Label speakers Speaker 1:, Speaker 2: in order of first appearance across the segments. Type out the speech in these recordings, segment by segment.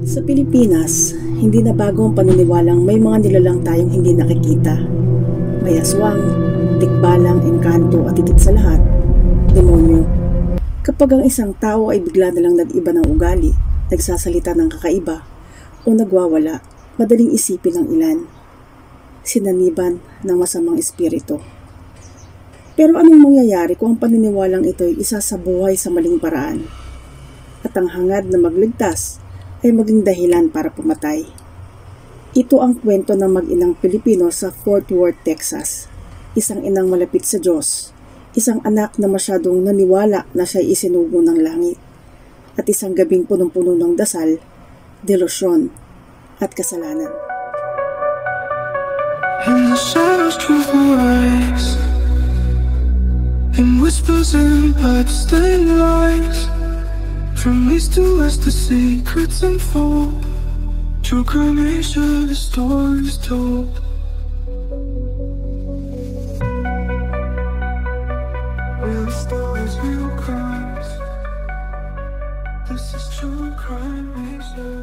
Speaker 1: Sa Pilipinas, hindi na bago ang paniniwalang may mga nilalang tayong hindi nakikita. May aswang, tikbalang, engkanto at higit sa lahat, demonyo. Kapag ang isang tao ay bigla na lang nag-iba ng ugali, nagsasalita ng kakaiba, o nagwawala, madaling isipin ng ilan. Sinaniban ng masamang espiritu. Pero anong mangyayari kung ang paniniwalang ito ay isa sa buhay sa maling paraan? At ang hangad na magligtas ay maging dahilan para pumatay. Ito ang kwento ng mag-inang Pilipino sa Fort Worth, Texas. Isang inang malapit sa Diyos, isang anak na masyadong naniwala na siya isinugo ng langit, at isang gabing punong-puno ng dasal, delusyon, at kasalanan.
Speaker 2: And the shadows truth rise, and whispers and pipes that lies. From east to west the secrets unfold. True crime Asia, the stories told. Real stories, real crimes. This is true crime Asia.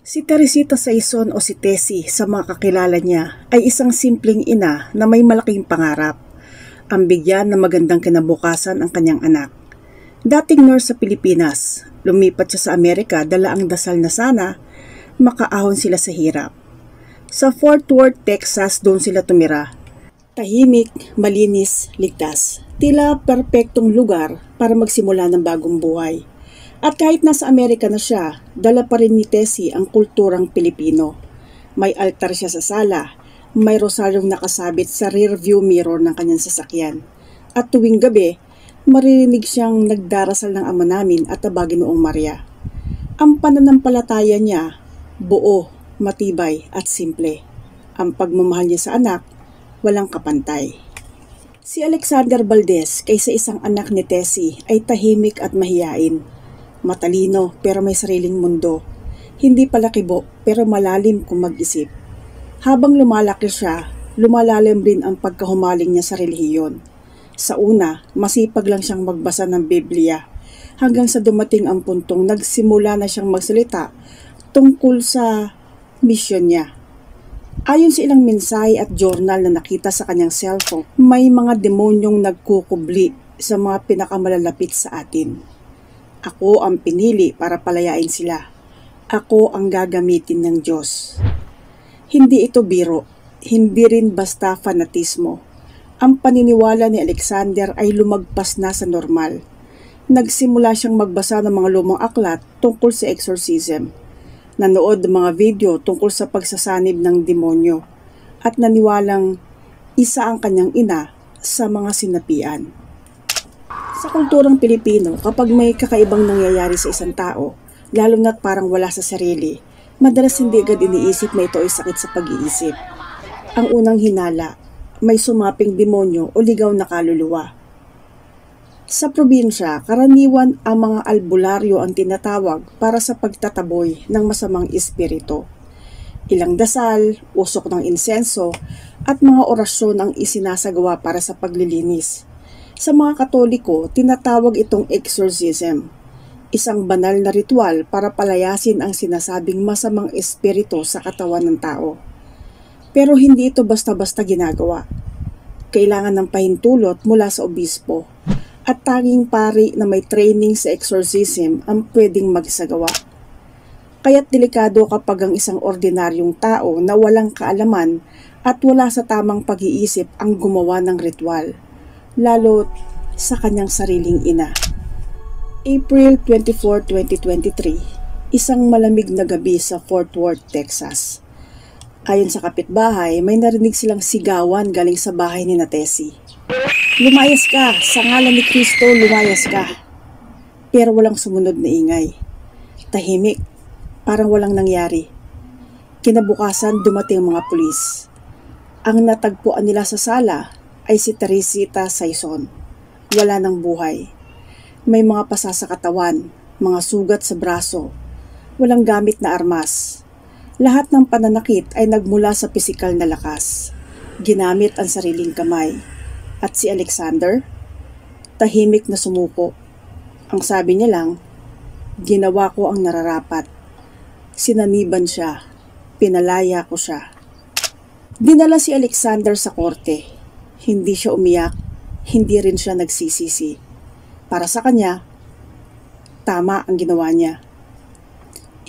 Speaker 1: Si Teresita Saison o si Tessie sa mga kakilala niya ay isang simpleng ina na may malaking pangarap. Ang bigyan ng magandang kinabukasan ang kanyang anak. Dating nurse sa Pilipinas, lumipat siya sa Amerika dala ang dasal na sana makaahon sila sa hirap. Sa Fort Worth, Texas doon sila tumira. Tahimik, malinis, ligtas. Tila perpektong lugar para magsimula ng bagong buhay. At kahit nasa Amerika na siya, dala pa rin ni Tessie ang kulturang Pilipino. May altar siya sa sala. May rosaryong nakasabit sa rear view mirror ng kanyang sasakyan. At tuwing gabi, maririnig siyang nagdarasal ng Ama Namin at Aba Ginoong Maria. Ang pananampalataya niya, buo, matibay at simple. Ang pagmamahal niya sa anak, walang kapantay. Si Alexander Valdez, kaysa isang anak ni Tessie, ay tahimik at mahiyain. Matalino pero may sariling mundo. Hindi palakibo pero malalim kung mag-isip. Habang lumalaki siya, lumalalim rin ang pagkahumaling niya sa relihiyon. Sa una, masipag lang siyang magbasa ng Biblia, hanggang sa dumating ang puntong nagsimula na siyang magsalita tungkol sa misyon niya. Ayon sa ilang mensahe at journal na nakita sa kanyang cellphone, may mga demonyong nagkukubli sa mga pinakamalalapit sa atin. Ako ang pinili para palayain sila. Ako ang gagamitin ng Diyos. Hindi ito biro, hindi rin basta fanatismo. Ang paniniwala ni Alexander ay lumagpas na sa normal. Nagsimula siyang magbasa ng mga lumang aklat tungkol sa exorcism. Nanood ng mga video tungkol sa pagsasanib ng demonyo at naniwalang isa ang kanyang ina sa mga sinapian. Sa kulturang Pilipino, kapag may kakaibang nangyayari sa isang tao, lalo na't parang wala sa sarili, madalas hindi agad iniisip na ito ay sakit sa pag-iisip. Ang unang hinala, may sumaping demonyo o ligaw na kaluluwa. Sa probinsya, karaniwan ang mga albularyo ang tinatawag para sa pagtataboy ng masamang espiritu. Ilang dasal, usok ng insenso, at mga orasyon ang isinasagawa para sa paglilinis. Sa mga Katoliko, tinatawag itong exorcism. Isang banal na ritual para palayasin ang sinasabing masamang espiritu sa katawan ng tao. Pero hindi ito basta-basta ginagawa. Kailangan ng pahintulot mula sa obispo at tanging pari na may training sa exorcism ang pwedeng magsagawa. Kaya't delikado kapag ang isang ordinaryong tao na walang kaalaman at wala sa tamang pag-iisip ang gumawa ng ritual, lalo sa kanyang sariling ina. April 24, 2023, isang malamig na gabi sa Fort Worth, Texas. Ayon sa kapitbahay, may narinig silang sigawan galing sa bahay ni Tessie. "Lumayas ka! Sa ngalan ni Kristo, lumayas ka!" Pero walang sumunod na ingay. Tahimik, parang walang nangyari. Kinabukasan, dumating ang mga pulis. Ang natagpuan nila sa sala ay si Teresita Saison. Wala ng buhay. May mga pasa sa katawan, mga sugat sa braso, walang gamit na armas. Lahat ng pananakit ay nagmula sa pisikal na lakas. Ginamit ang sariling kamay. At si Alexander, tahimik na sumuko. Ang sabi niya lang, ginawa ko ang nararapat. Sinaniban siya, pinalaya ko siya. Dinala si Alexander sa korte. Hindi siya umiyak, hindi rin siya nagsisisi. Para sa kanya, tama ang ginawa niya.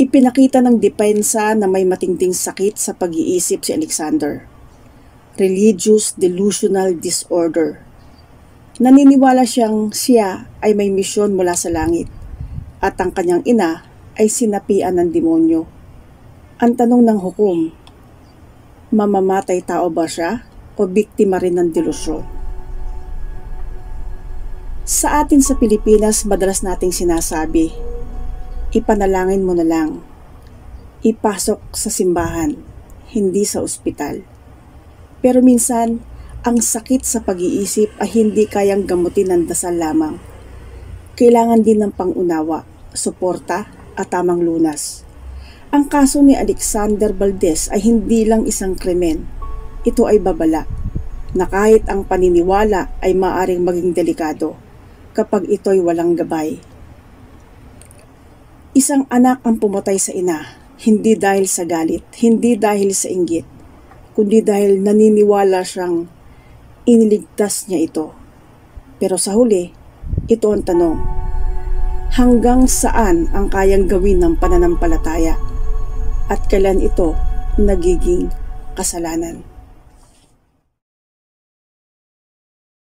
Speaker 1: Ipinakita ng depensa na may matinding sakit sa pag-iisip si Alexander. Religious delusional disorder. Naniniwala siyang siya ay may misyon mula sa langit at ang kanyang ina ay sinapian ng demonyo. Ang tanong ng hukom, mamamatay tao ba siya o biktima rin ng delusyon? Sa atin sa Pilipinas, madalas nating sinasabi, ipanalangin mo na lang. Ipasok sa simbahan, hindi sa ospital. Pero minsan, ang sakit sa pag-iisip ay hindi kayang gamutin ng dasal lamang. Kailangan din ng pangunawa, suporta at tamang lunas. Ang kaso ni Alexander Valdez ay hindi lang isang krimen. Ito ay babala na kahit ang paniniwala ay maaaring maging delikado kapag ito'y walang gabay. Isang anak ang pumatay sa ina, hindi dahil sa galit, hindi dahil sa inggit, kundi dahil naniniwala siyang iniligtas niya ito. Pero sa huli, ito ang tanong, hanggang saan ang kayang gawin ng pananampalataya at kailan ito nagiging kasalanan?